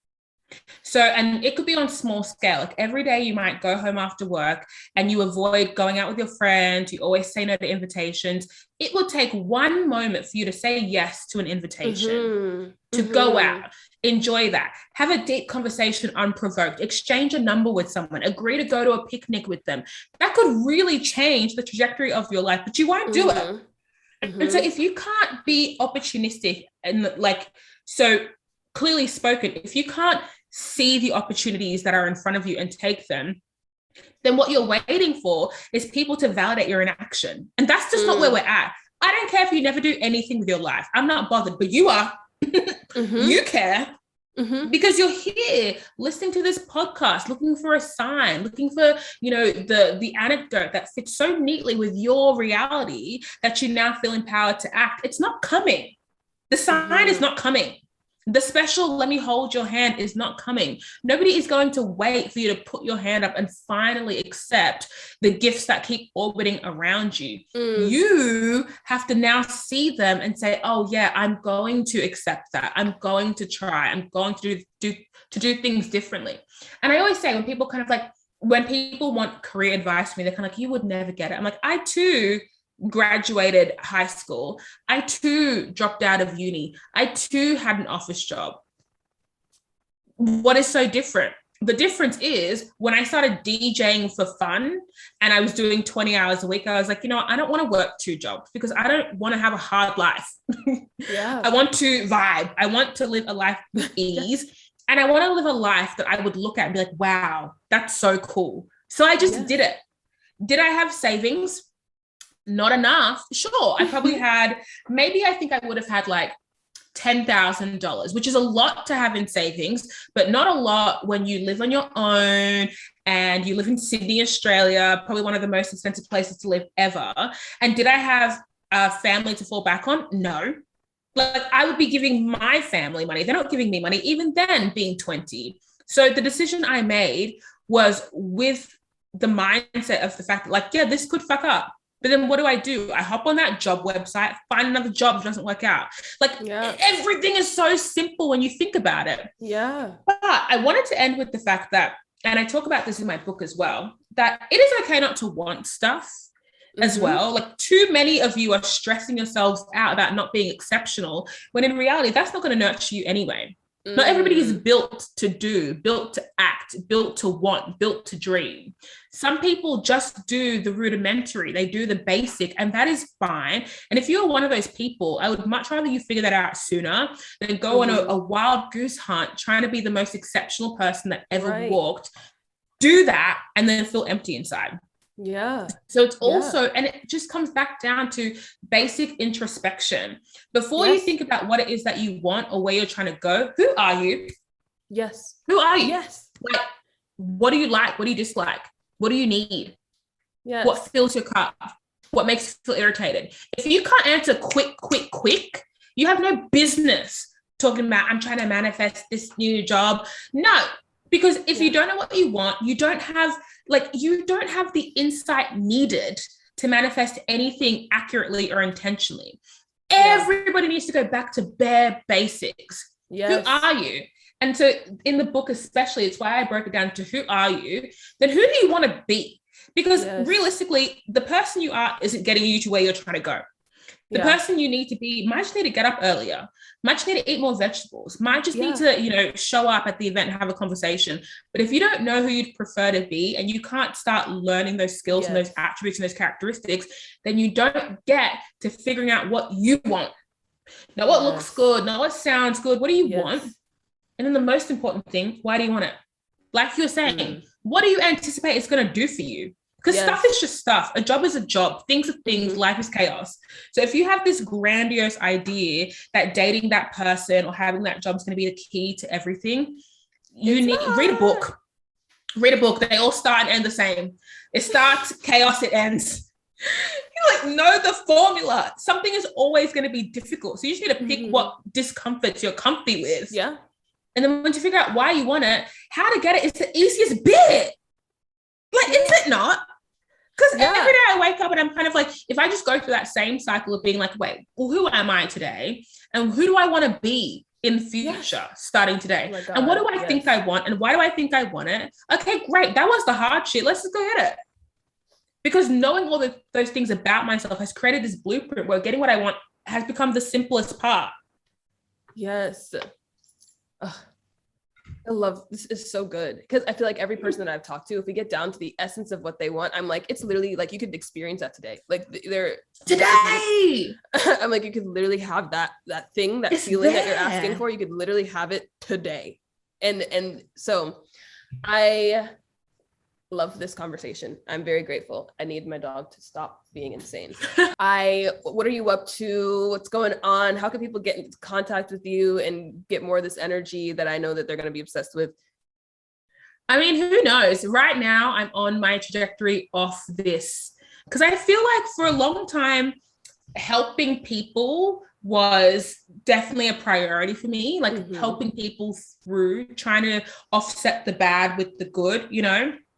So, and it could be on small scale. Like every day you might go home after work and you avoid going out with your friends. You always say no to invitations. It will take one moment for you to say yes to an invitation, to go out, enjoy that, have a deep conversation unprovoked, exchange a number with someone, agree to go to a picnic with them. That could really change the trajectory of your life, but you won't do it. And so if you can't be opportunistic and like, so clearly spoken, if you can't see the opportunities that are in front of you and take them, then what you're waiting for is people to validate your inaction. And that's just not where we're at. I don't care if you never do anything with your life. I'm not bothered, but you are. You care because you're here listening to this podcast, looking for a sign, looking for, the anecdote that fits so neatly with your reality that you now feel empowered to act. It's not coming. The sign is not coming. The special let me hold your hand is not coming. Nobody is going to wait for you to put your hand up and finally accept the gifts that keep orbiting around you. You have to now see them and say, oh yeah, I'm going to accept that. I'm going to try. I'm going to do things differently. And I always say when people when people want career advice from me, they're kind of like, you would never get it. I'm like, I too graduated high school. I too dropped out of uni. I too had an office job. What is so different? The difference is when I started DJing for fun and I was doing 20 hours a week, I was like, I don't want to work 2 jobs because I don't want to have a hard life. I want to vibe. I want to live a life with ease. And I want to live a life that I would look at and be like, wow, that's so cool. So I just did it. Did I have savings? Not enough. Sure. I probably had, I think I would have had like $10,000, which is a lot to have in savings, but not a lot when you live on your own and you live in Sydney, Australia, probably one of the most expensive places to live ever. And did I have a family to fall back on? No. Like I would be giving my family money. They're not giving me money, even then being 20. So the decision I made was with the mindset of the fact that like, yeah, this could fuck up. But then what do? I hop on that job website, find another job that doesn't work out. Like everything is so simple when you think about it. Yeah. But I wanted to end with the fact that, and I talk about this in my book as well, that it is okay not to want stuff as well. Like too many of you are stressing yourselves out about not being exceptional, when in reality, that's not going to nurture you anyway. Not everybody is built to do, built to act, built to want, built to dream. Some people just do the rudimentary, they do the basic, and that is fine. And if you're one of those people, I would much rather you figure that out sooner than go on a wild goose hunt trying to be the most exceptional person that ever walked. Do that and then feel empty inside. Yeah. So it's also, and it just comes back down to basic introspection. Before you Yes. think about what it is that you want or where you're trying to go, who are you? Yes. Who are you? Yes. Like, what do you like? What do you dislike? What do you need? Yes. What fills your cup? What makes you feel irritated? If you can't answer quick, you have no business talking about, I'm trying to manifest this new job. No, because if you don't know what you want, you don't have the insight needed to manifest anything accurately or intentionally. Everybody needs to go back to bare basics. Yes. Who are you? And so in the book especially, it's why I broke it down to who are you? Then who do you want to be? Because realistically, the person you are isn't getting you to where you're trying to go. The person you need to be might just need to get up earlier, might just need to eat more vegetables, might just need to, show up at the event and have a conversation. But if you don't know who you'd prefer to be and you can't start learning those skills and those attributes and those characteristics, then you don't get to figuring out what you want. Now, what looks good, now what sounds good, what do you want? And then the most important thing, why do you want it? Like you're saying, what do you anticipate it's going to do for you? Because stuff is just stuff. A job is a job. Things are things. Life is chaos. So if you have this grandiose idea that dating that person or having that job is going to be the key to everything, read a book. Read a book. They all start and end the same. It starts chaos, it ends. You know the formula. Something is always going to be difficult. So you just need to pick what discomforts you're comfy with. Yeah. And then once you figure out why you want it, how to get it is the easiest bit. Like, is it not? Because every day I wake up and I'm kind of like, if I just go through that same cycle of being like, wait, well, who am I today? And who do I want to be in future starting today? Oh, and what do I think I want? And why do I think I want it? Okay, great. That was the hard shit. Let's just go get it. Because knowing all those things about myself has created this blueprint where getting what I want has become the simplest part. Yes. I love this. Is so good because I feel like every person that I've talked to, if we get down to the essence of what they want, I'm like, it's literally like you could experience that today. Like they're today. I'm like, you could literally have that thing, that feeling that you're asking for. You could literally have it today. And so I love this conversation. I'm very grateful. I need my dog to stop being insane. What are you up to? What's going on? How can people get in contact with you and get more of this energy that I know that they're going to be obsessed with? I mean, who knows? Right now, I'm on my trajectory off this because I feel like for a long time, helping people was definitely a priority for me, like helping people through trying to offset the bad with the good,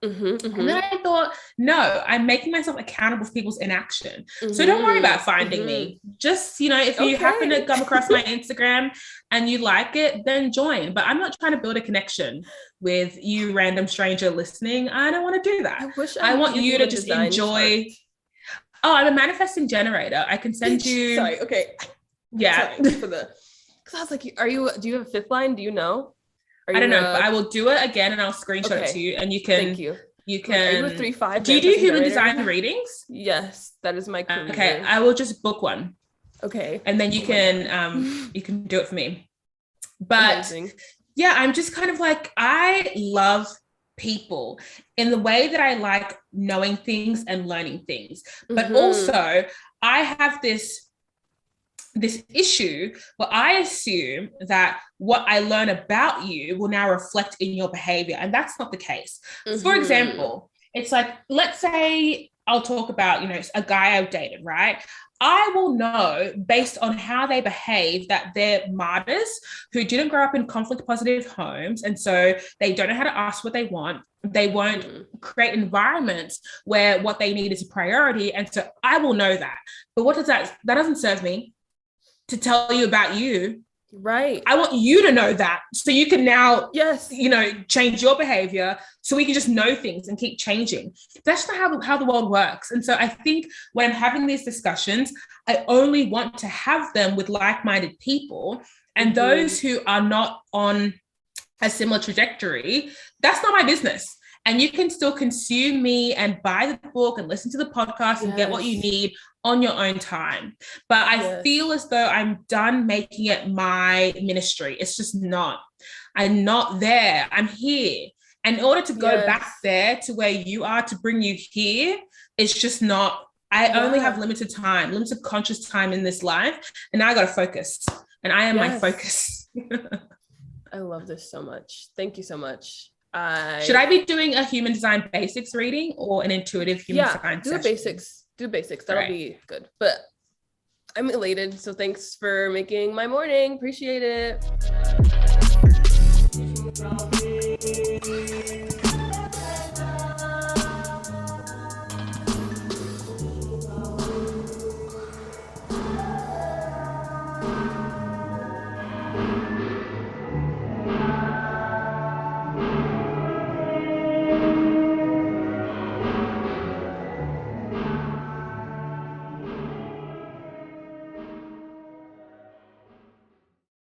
And then I thought, no, I'm making myself accountable for people's inaction. So don't worry about finding me. Just, if you happen to come across my Instagram and you like it, then join. But I'm not trying to build a connection with you, random stranger listening. I don't want to do that. I want you to just enjoy. Chart. Oh, I'm a manifesting generator. I can send you. Sorry. Okay. Yeah. Because I was like, do you have a fifth line? Do you know? I don't know, but I will do it again and I'll screenshot it to you and you can. Thank you. You can. Are you a 3-5? Do you do human design readings? Yes, that is my career. Okay, I will just book one. Okay. And then you can do it for me. But amazing. Yeah, I'm just kind of like, I love people in the way that I like knowing things and learning things. But also I have this issue where I assume that what I learn about you will now reflect in your behavior. And that's not the case. For example, it's like, let's say I'll talk about, a guy I've dated, right? I will know based on how they behave that they're martyrs who didn't grow up in conflict positive homes. And so they don't know how to ask what they want. They won't create environments where what they need is a priority. And so I will know that. But what does that doesn't serve me to tell you about you. Right. I want you to know that so you can now, yes, change your behavior so we can just know things and keep changing. That's not how the world works. And so I think when I'm having these discussions, I only want to have them with like-minded people and those who are not on a similar trajectory, that's not my business. And you can still consume me and buy the book and listen to the podcast and get what you need on your own time. But I feel as though I'm done making it my ministry. It's just not. I'm not there. I'm here. And in order to go Yes. back there to where you are to bring you here, it's just not, I only have limited time, limited conscious time in this life. And now I got to focus. And I am my focus. I love this so much. Thank you so much. Should I be doing a human design basics reading or an intuitive human design session? Do basics. That'll be good. But I'm elated. So thanks for making my morning. Appreciate it.